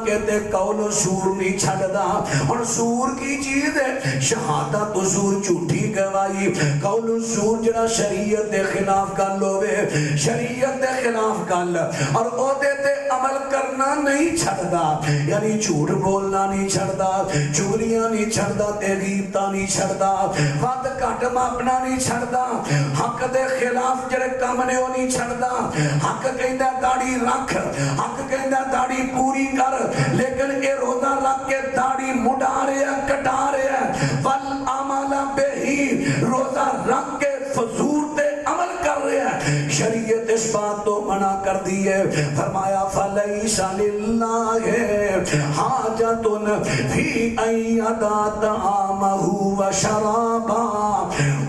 کہتے قول و سور نہیں چھڑدا. اور سور کی چیز ہے شہادت و سور جھوٹی گواہی. قول و سور جڑا شریعت دے خلاف گل ہوئے، شریعت دے خلاف گل اور او دے تے عمل کرنا نہیں چھڑدا. یعنی جھوٹ بولنا نہیں چھڑدا، چگلیاں نہیں چھڑدا، تے غیبتاں نہیں چھڑدا، ود گھٹ ماپنا نہیں چھڑدا، حق دے خلاف جڑے کم نے او نہیں چھڑدا. حق کہندا داڑھی رکھ، حق کہندا داڑھی پوری کر، لیکن اے روزہ رکھ کے داڑھی مڈا رہا ہے، کٹا رہا ہے. والعمل بہی، روزہ رکھ کے فضول تے عمل کر رہا ہے. شریعت اس بات تو منع کر دی ہے. فرمایا فلیس للہ حاجۃ فی ان یدع طعامہ وشرابہ.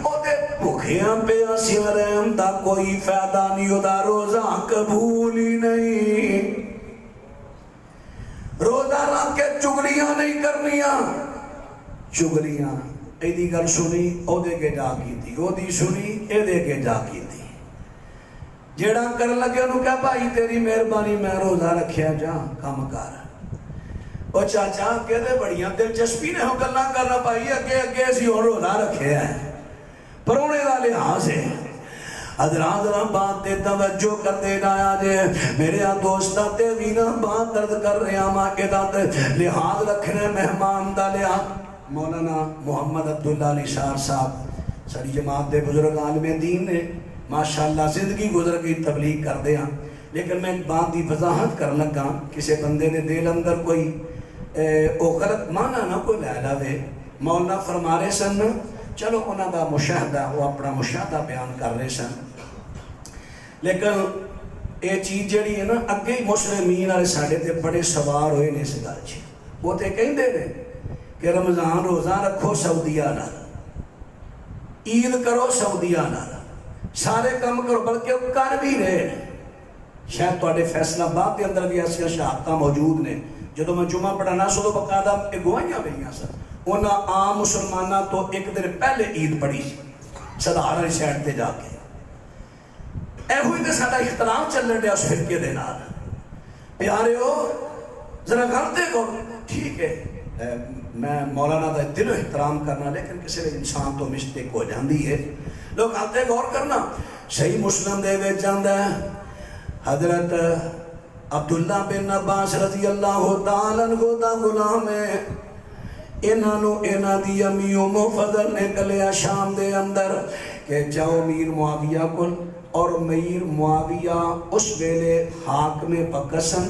او دے بھکھیاں پیاسیاں رہن دا کوئی فائدہ نہیں ہوتا، روزہ قبول ہی نہیں۔ روزہ رکھ کے چگلیاں نہیں کرنیاں، چگلیاں ایدی گل سنی او دے کے جا کی تھی، او دی سنی اے دے کے جا کی تھی، جیڑا کر لگے انہوں کہا بھائی تیری مہربانی میں روزہ رکھیا جا کام کر۔ او چاچا کہتے بڑیاں دلچسپی نے ہو گلا کرنا بھائی اگے اگے اسی اور روزہ رکھے ہیں پرونے دا لحاظ ہے۔ حضرات ذرا بات تے توجہ کر دینا آجے میرے دوستہ تے وینا بات درد کر رہے ہیں ماں تے لحاظ رکھنے مہمان دا لحاظ۔ مولانا محمد عبداللہ علی شار صاحب ساری جماعت دے بزرگ عالم دین نے ماشاءاللہ زندگی گزر گئی تبلیغ کر دیا، لیکن میں بات دی وضاحت کر لگا کسی بندے نے دل اندر کوئی او غلط مانا نہ کوئی لے لاوے۔ مولانا فرما رہے سن چلو انہاں دا مشاہدہ وہ اپنا مشاہدہ بیان کر رہے سن، لیکن یہ چیز جڑی ہے نا اگے ہی مسلمین والے ساڈے تے بڑے سوار ہوئے نے اس گل چ، وہ تے کہندے نے کہ رمضان روزہ رکھو سعودیہ نال، عید کرو سعودیہ نال، سارے کام کرو، بلکہ کر بھی رہے ہیں۔ شاید تواڈے فیصلہ آباد کے اندر بھی ایسا شہادت موجود نے، جدو میں جمعہ پڑھانا سو تو باقاعدہ گواہیاں ملیاں سن، انہاں عام مسلمانوں تو ایک دن پہلے عید پڑھی صدار والی سائڈ تے جا کے۔ اے ہوئی تے ساڈا اختلاف چلن ڈیا اس فرقے دے نال۔ پیاریو ذرا کرتے کو ٹھیک ہے میں مولانا دا دل و احترام کرنا، لیکن کسی انسان تو مسٹیک ہو جاندی ہے، لوگ آتے غور کرنا۔ صحیح مسلم دے وچ جاندا ہے حضرت عبداللہ بن عباس رضی اللہ تعالیٰ عنہ دا غلام ہے، انہاں دی امی ام فضل نے کلیا شام دے اندر کہ جاؤ میر معاویہ کل، اور میر معاویہ اس ویلے حاکم بکسن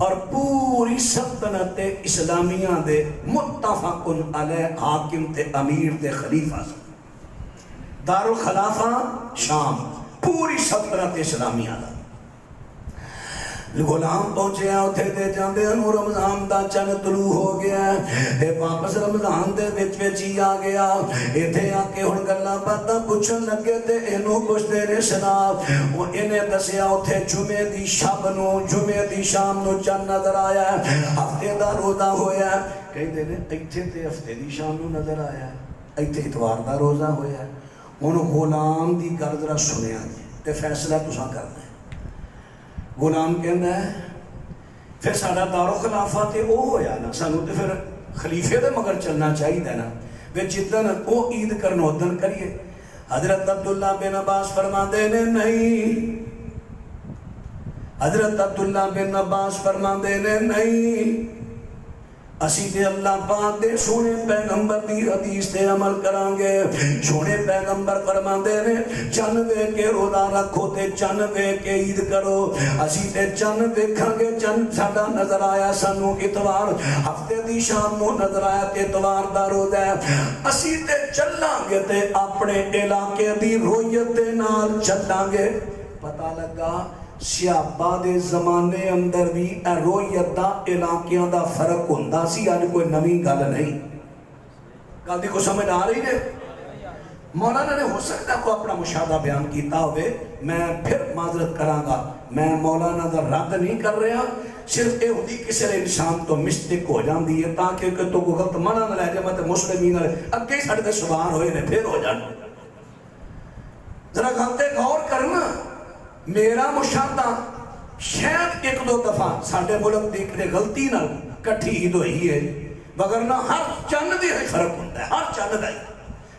اور پوری سلطنت اسلامیہ دے متفق علیہ حاکم تے امیر تے خلیفہ دارالخلافہ شام، پوری سلطنت اسلامیہ دا غلام پہنچے ہیں اتھے دے جاندے انہوں رمضان دا چن طلوع ہو گیا ہے، واپس رمضان دے وچ وچ ہی آ گیا، ایتھے آ کے ہن گلاں باتاں پوچھن لگے تے اینوں پوچھدے نے سناب وہ انہیں دسیا اتھے جمعے دی شب نو جمعے دی شام نو چن نظر آیا ہے، ہفتے دا روزہ ہویا ہے، کہندے نے ایتھے تے ہفتے دی شام نو نظر آیا ہے، ایتھے اتوار دا روزہ ہویا ہے۔ ہن غلام دی گل ذرا سنیا جی تے فیصلہ تساں کرنا ہے۔ غلام کہندا ہے پھر ساڈا دارالخلافہ تے او ہویا نا، سانو تے پھر خلیفے دے مگر چلنا چاہیے نا، وے جدن او عید کرنا ادن کریے۔ حضرت عبداللہ بن عباس فرماندے نے نہیں، حضرت عبداللہ بن عباس فرماندے نے نہیں، اسی تے اللہ پاک دے سونے پیغمبر دی حدیث تے عمل کران گے۔ سونے پیغمبر فرماندے نے چن وے کے روزہ رکھو تے چن وے کے عید کرو، اسی تے چن ویکھاں گے، چن ساڈا نظر آیا سانو اتوار، ہفتے دی شام نو نظر آیا تے اتوار دا روزہ ہے، اسی تے چلاں گے تے اپنے علاقے دی رویت دے نال چلاں گے۔ پتہ لگا سیابہ دے زمانے اندر بھی رویت دا علاقیاں دا فرق ہوندا سی، آج کوئی نویں گل نہیں۔ گل دی کو سمجھ آ رہی ہے؟ مولانا نے ہو سکتا کو اپنا مشاہدہ بیان کیتا ہوئے، میں پھر معذرت کراں گا، میں مولانا دا رد نہیں کر رہا، صرف اے ہوتی کسی انسان تو مسٹیک ہو جاندی ہے تاکہ کہ تو کو غلط منع نہ لے جائے، میں تے مسلمین اگے ساڈے تے سوار ہوئے نے پھر ہو جان۔ ذرا غلطے غور کرنا، میرا مشاہدہ شاید ایک دو دفعہ ساڈے ملک دیکھنے غلطی نہ کٹھی عید ہوئی ہے، وگرنہ ہر چند دی فرق ہوتا ہے، ہر چند دا ہی۔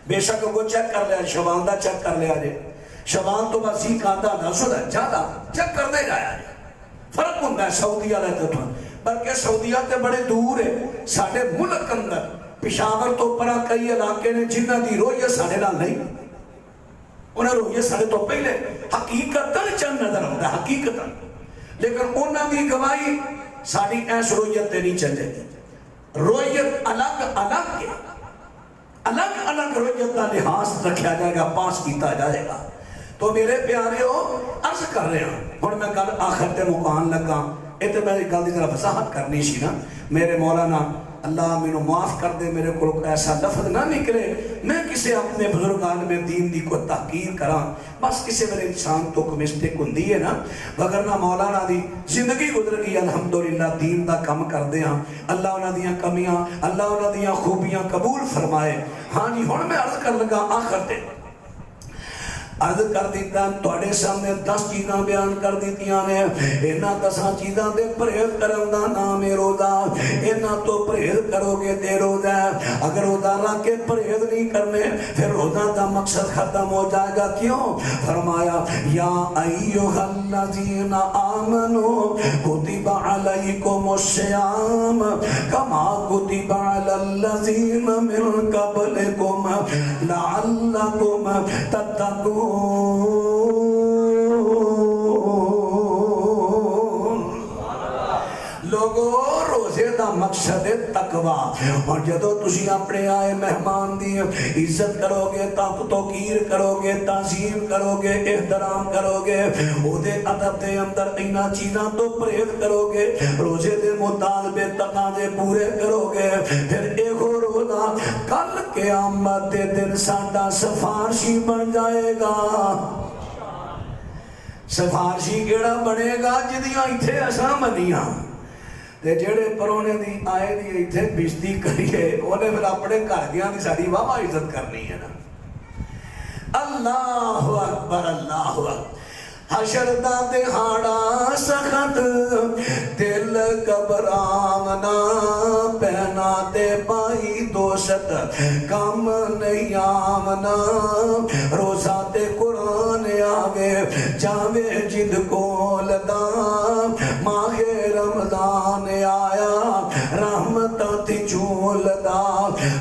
بے شک وہ چیک کر لیا، شوال دا چیک کر لیا جے، شوال تو بسی کاندہ دا سودا زیادہ چیک کر دے جایا جے، فرق ہوتا ہے سعودیہ لیتے تو، بلکہ سعودیہ تے بڑے دور ہے، ساڈے ملک اندر پشاور تو پرا کئی علاقے نے جنہ دی رویہ ساڈے نال نہیں، انہیں رویے سارے تو پہلے حقیقتاً چند نظر ہوتا ہے حقیقتاً، لیکن انہوں نے گواہی ساری ایس رویت نہیں چلے گی، رویت الگ الگ کے الگ الگ رویت کا لحاظ رکھا جائے گا، پاس کیتا جائے گا۔ تو میرے پیارے ہو عرض کر رہے ہیں، اور میں کل آخر تے مکان لگا، یہ تو میں گل دی طرح وضاحت کرنی سی نا، میرے مولانا اللہ مینوں معاف کر دے میرے کو ایسا لفظ نہ نکلے میں کسے اپنے بزرگان میں دین دی کو تحقیر کراں بس کسے میرے انسان تو کو مسٹیک ہوندی ہے نا وگرنہ مولانا دی زندگی گزر گئی الحمدللہ دین دا کم کر دے ہاں اللہ انہاں دیاں کمیاں اللہ انہاں دیاں خوبیاں قبول فرمائے ہاں جی ہن میں عرض کر لگا آخر تے عرض کر دیتا توڑے سامنے 10 چیزاں بیان کر دیتیاں نے اینا 10 چیزاں دے پرہیز کرن دا نام ہے روزہ اینا تو پرہیز کرو گے تے روزہ اگر روزہ رکھ کے پرہیز نہیں کرنے پھر روزہ دا مقصد ختم ہو جائے گا کیوں فرمایا یا ایھا الذین آمنوا کتب علیکم الصیام کما کتب علی الذین من قبلکم لعلکم تتقون لوگو روزے دا مقصد تقوی اور جدو تسی اپنے آئے مہمان دی عزت کرو گے توقیر کرو گے تعظیم کرو گے احترام کرو گے او دے ادب دے اندر اینا چیزاں تو پرہیز کرو گے روزے دے مطالبے تقاضے پورے کرو گے پھر ایک روزہ کل قیامت دے دن ساڈا سفارشی بن جائے گا سفارشی کیڑا بنے گا جدیاں ایتھے اساں منیاں تے جڑے پرونے دی آئے دی ایتھے بشتی کریے اونے پھر اپنے گھر گیاں دی ساڈی واہ عزت کرنی ہے نا اللہ اکبر اللہ اکبر حشر دا دہاڑا سخت دل گھبراونا پہنا تے پائی دوست کم نہیں آونا روزہ تے قرآن آوے جاوے جد کول دا ماہ رمضان آیا رحمت تی چول دا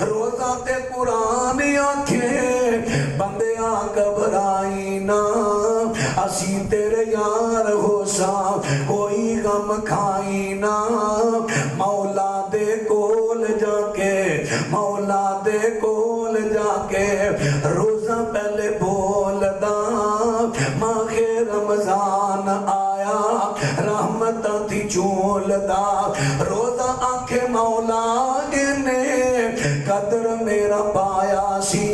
روزہ تے قرآن آکھے بندیاں گھبرائی نا اسی تیرے یار ہو سا کوئی غم کھائی نا مولا دے کول جا کے مولا دے کول جا کے روزہ پہلے بول دا ماہ رمضان آیا رحمت تھی چول دا روزہ آنکھیں مولا نے قدر میرا پایا سی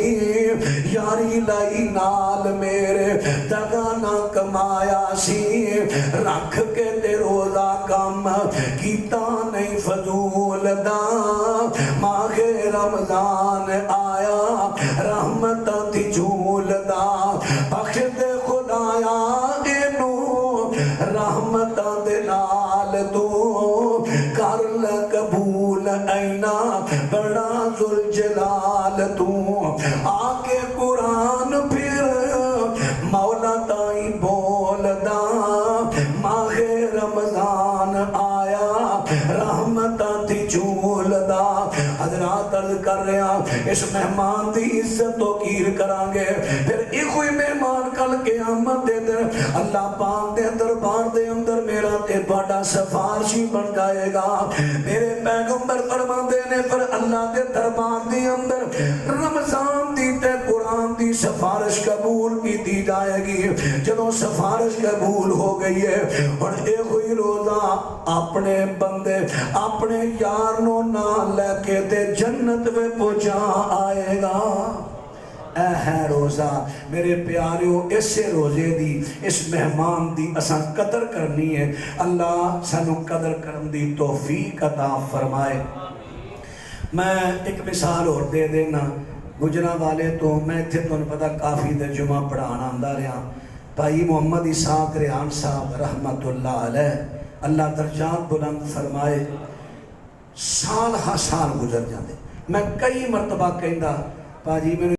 یاری لائی نال میرے دگا نہ کمایا سی رکھ کے تے روزہ کم کیتا نہیں فضول دا ماہ رمضان آیا رحمت تھی جھول دا بخش دے خدایا اینو رحمت دے نال تو کر لے قبول اینا بڑا ذوالجلال تو آکے قرآن پھر مولا تائی بول دا ماہ رمضان آیا رحمت تھی چول دا حضرات عرض کر رہا اس مہمان دی عزت تو کیر کرانگے پھر ایک ہوئی مہمان کل قیامت دے در اللہ پاک دے دربار دے اندر میرا تے بڑا سفارشی بن جائے گا میرے پیغمبر فرمان دینے پر اللہ دے دربار دے اندر رمضان دی تے قرآن دی سفارش قبول کی دی جائے گی جدوں سفارش قبول ہو گئی ہے اور ایک ہوئی روزہ اپنے بندے اپنے یار نو نہ لے کے تے جنت میں پہنچا آئے گا اے ہے روزہ میرے پیاریو اسے روزے دی اس مہمان دی اساں قدر کرنی ہے اللہ سانو قدر کرن دی توفیق عطا فرمائے میں ایک مثال اور دے دینا گجرا والے تو میں تھے تو پتہ کافی دے جمعہ پڑھانا آندہ رہا بھائی محمد اسحاق ریحان صاحب رحمت اللہ علیہ اللہ درجات بلند فرمائے سال ہا سال گزر جاندے میں کئی مرتبہ کہندا باجی میں